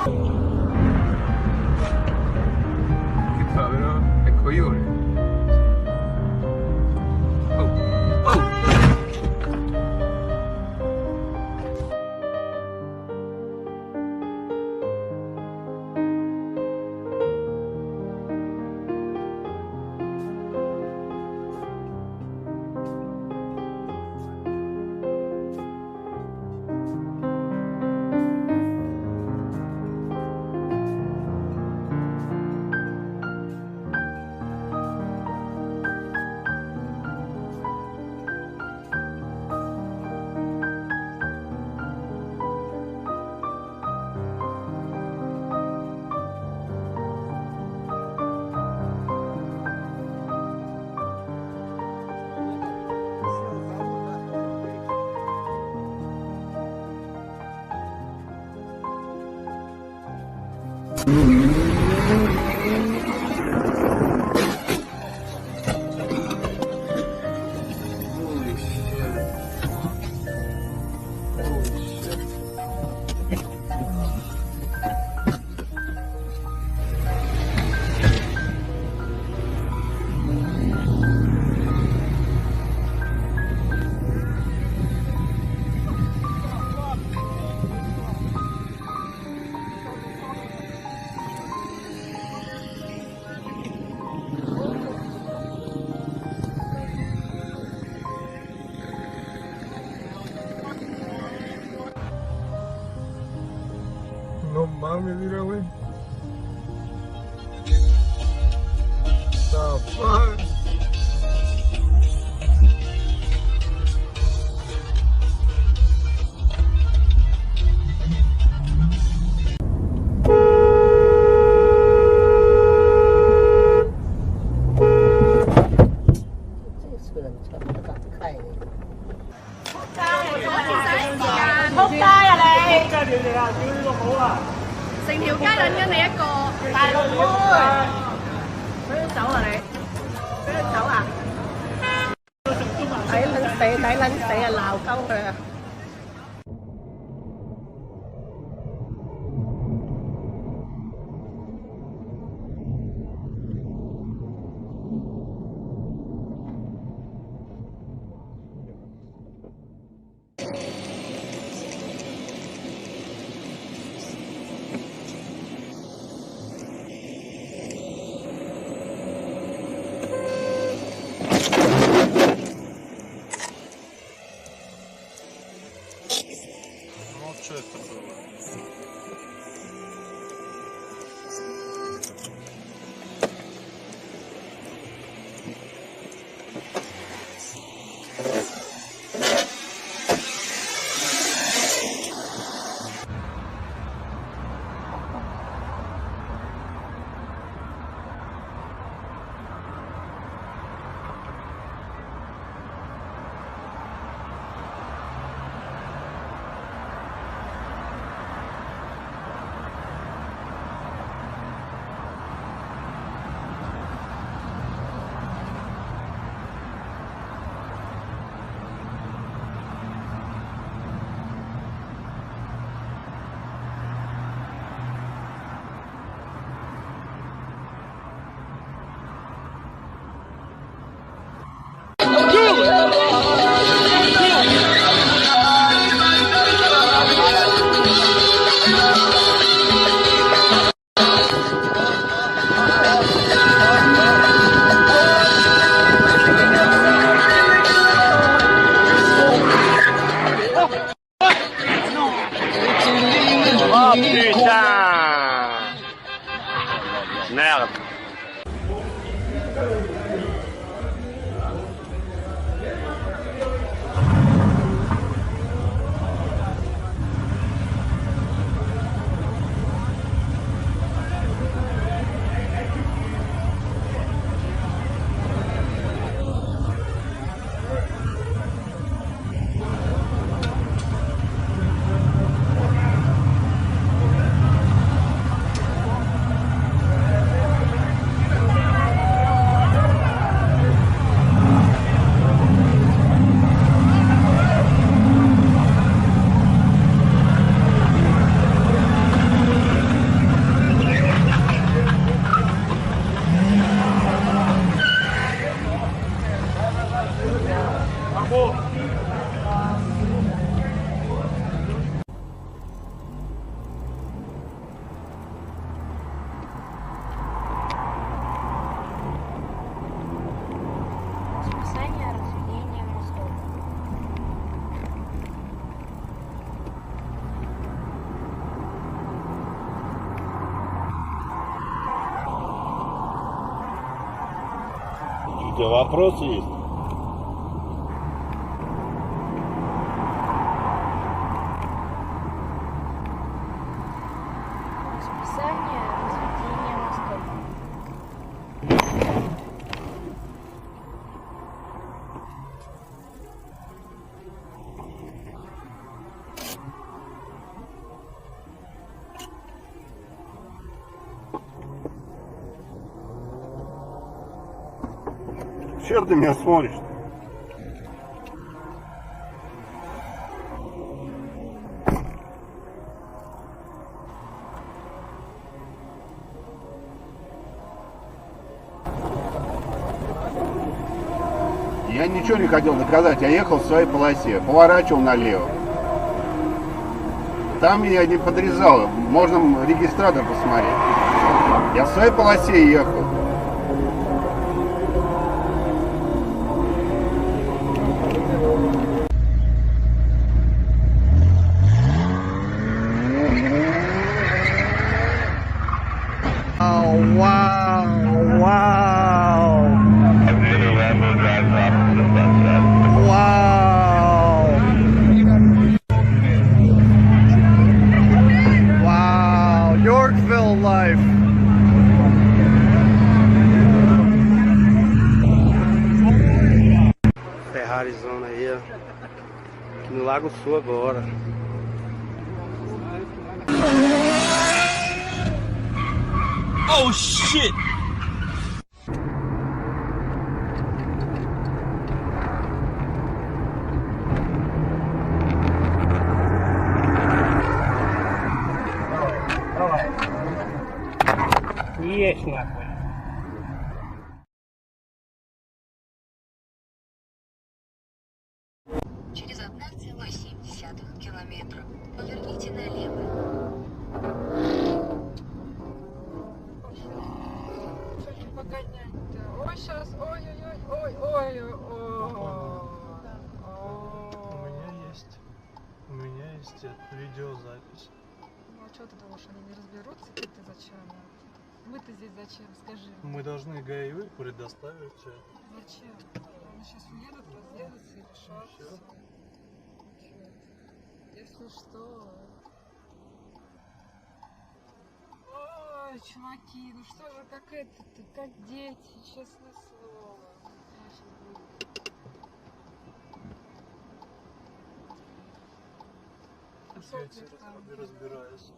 Che fa però? È coglione. Non mames, mira, güey. The fuck?仆街啊你！仆街條條啊，屌呢個好啊！成條街撚緊你一個，大陸妹，俾佢走啊你！俾佢走啊！抵撚死，抵撚死啊！鬧鳩佢啊！Merde. тебя вопросы есть? Расписание разведения мостов. Чё ты меня смотришь? Я ничего не хотел доказать, я ехал в своей полосе, поворачивал налево. Там я не подрезал, можно регистратор посмотреть. Я в своей полосе ехал. Yorkville life. Ferrarizona aí, ó. Aqui no Lago Sul agora. Oh shit! Есть нахуй. Через 1,7 километра поверните налево. Ой, сейчас, ой-ой-ой. У меня есть видеозапись. Ну а что ты думаешь, они не разберутся, ты зачем? Мы-то здесь зачем, скажи. Мы должны ГАИ предоставить. Зачем? Они сейчас уедут, разъедутся и решат. Если что... Ой, чуваки, ну что же, как это-то, как дети, честное слово. Я разбираюсь.